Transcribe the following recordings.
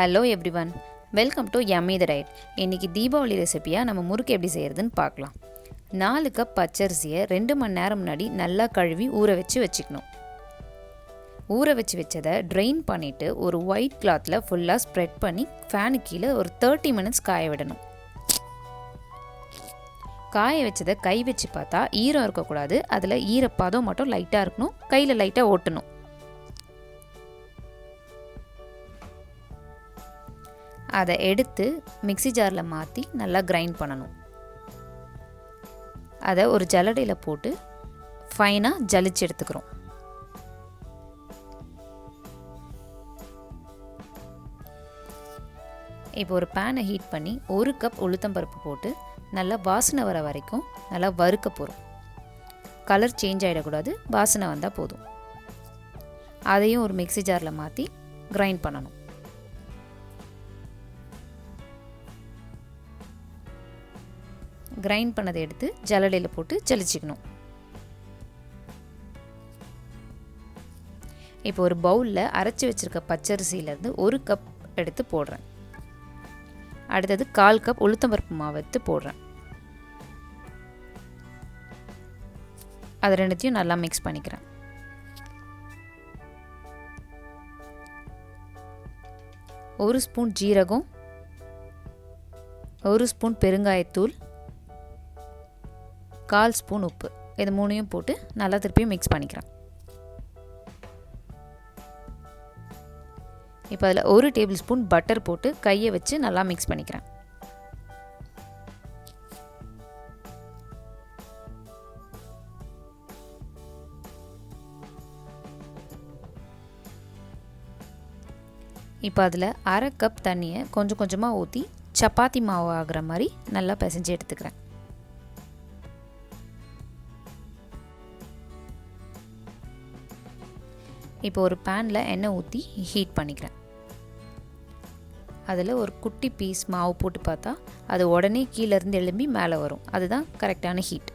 Hello everyone, welcome to yummy the right. இன்றைக்கி தீபாவளி ரெசிபியாக நம்ம முறுக்கு எப்படி செய்கிறதுன்னு பார்க்கலாம். 4 கப் பச்சரிசியை 2 மணி நேரம் முன்னாடி நல்லா கழுவி ஊற வச்சுக்கணும். ஊற வச்சதை ட்ரெயின் பண்ணிவிட்டு ஒரு ஒயிட் கிளாத்தில் ஃபுல்லாக ஸ்ப்ரெட் பண்ணி ஃபேனுக்கு கீழே ஒரு 30 மினிட்ஸ் காய விடணும். காய வச்சதை கை வச்சு பார்த்தா ஈரம் இருக்கக்கூடாது, அதில் ஈரப்பதம் மட்டும் லைட்டாக இருக்கணும். கையில் லைட்டாக ஓட்டணும். அதை எடுத்து மிக்ஸி ஜாரில் மாற்றி நல்லா கிரைண்ட் பண்ணணும். அதை ஒரு ஜல்லடையில் போட்டு ஃபைனாக ஜலிச்சு எடுத்துக்கிறோம். இப்போ ஒரு பேனை ஹீட் பண்ணி 1 கப் உளுத்தம்பருப்பு போட்டு நல்லா வாசனை வர வரைக்கும் நல்லா வறுக்க போகிறோம். கலர் சேஞ்ச் ஆகிடக்கூடாது, வாசனை வந்தால் போதும். அதையும் ஒரு மிக்ஸி ஜாரில் மாற்றி கிரைண்ட் பண்ணணும். கிரைண்ட் பண்ணதை எடுத்து ஜல்லடையில் போட்டு ஜலிச்சிக்கணும். இப்போ ஒரு பவுலில் அரைச்சி வச்சுருக்க பச்சரிசியிலேருந்து 1 கப் எடுத்து போடுறேன். அடுத்தது 1/4 கப் உளுத்தம்பருப்பு மாவு எடுத்து போடுறேன். அது ரெண்டுத்தையும் நல்லா மிக்ஸ் பண்ணிக்கிறேன். ஒரு ஸ்பூன் ஜீரகம், 1 ஸ்பூன் பெருங்காயத்தூள், 1/4 ஸ்பூன் உப்பு, இது 3ஐயும் போட்டு நல்லா திருப்பியும் மிக்ஸ் பண்ணிக்கிறேன். இப்போ அதில் 1 டேபிள் ஸ்பூன் பட்டர் போட்டு கையை வச்சு நல்லா மிக்ஸ் பண்ணிக்கிறேன். இப்போ அதில் 1/2 கப் தண்ணியை கொஞ்சம் கொஞ்சமாக ஊற்றி சப்பாத்தி மாவு ஆகிற மாதிரி நல்லா பிசைஞ்சு எடுத்துக்கிறேன். இப்போ ஒரு பேனில் எண்ணெய் ஊற்றி ஹீட் பண்ணிக்கிறேன். அதில் ஒரு குட்டி பீஸ் மாவு போட்டு பார்த்தா அது உடனே கீழேருந்து எழும்பி மேலே வரும். அதுதான் கரெக்டான ஹீட்.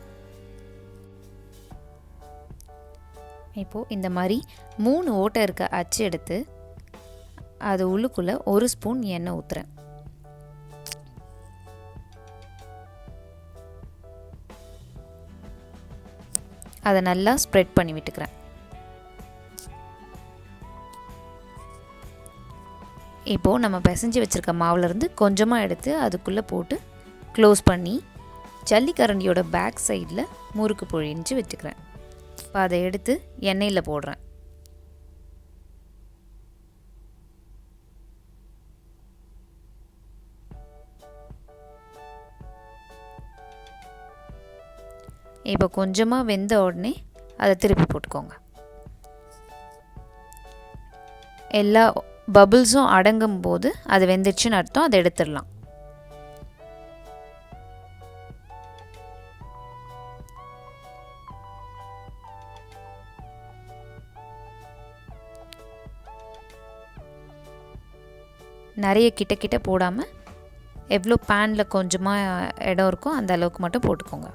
இப்போது இந்த மாதிரி 3 ஓட்டை இருக்க அச்சு எடுத்து அது உள்ளுக்குள்ளே 1 ஸ்பூன் எண்ணெய் ஊற்றுறேன். அதை நல்லா ஸ்ப்ரெட் பண்ணி விட்டுக்கிறேன். இப்போது நம்ம பிசைஞ்சு வச்சுருக்க மாவுலேருந்து கொஞ்சமாக எடுத்து அதுக்குள்ளே போட்டு க்ளோஸ் பண்ணி ஜல்லிக்கரண்டியோட பேக் சைடில் முறுக்கு பொழிஞ்சு வச்சுக்கிறேன். இப்போ அதை எடுத்து எண்ணெயில் போடுறேன். இப்போ கொஞ்சமாக வெந்த உடனே அதை திருப்பி போட்டுக்கோங்க. எல்லா பபிள்ஸும் அடங்கும் போது அது வெந்துடுச்சுன்னு அர்த்தம். அதை எடுத்துடலாம். நிறைய கிட்ட போடாமல் எவ்வளோ பேனில் கொஞ்சமாக இடம் இருக்கோ அந்த அளவுக்கு மட்டும் போட்டுக்கோங்க.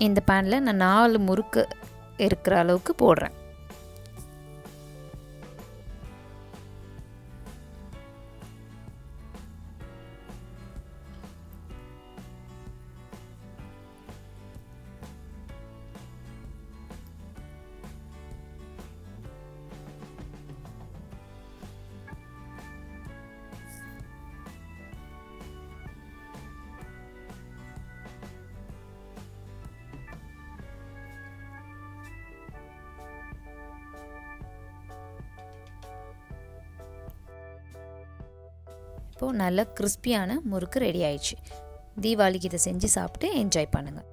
இந்த பேனில் நான் 4 முறுக்கு இருக்கிற அளவுக்கு போடுறேன். இப்போது நல்ல கிறிஸ்பியான முறுக்கு ரெடி ஆயிடுச்சு. தீபாவளிக்கு இதை செஞ்சு சாப்பிட்டு என்ஜாய் பண்ணுங்கள்.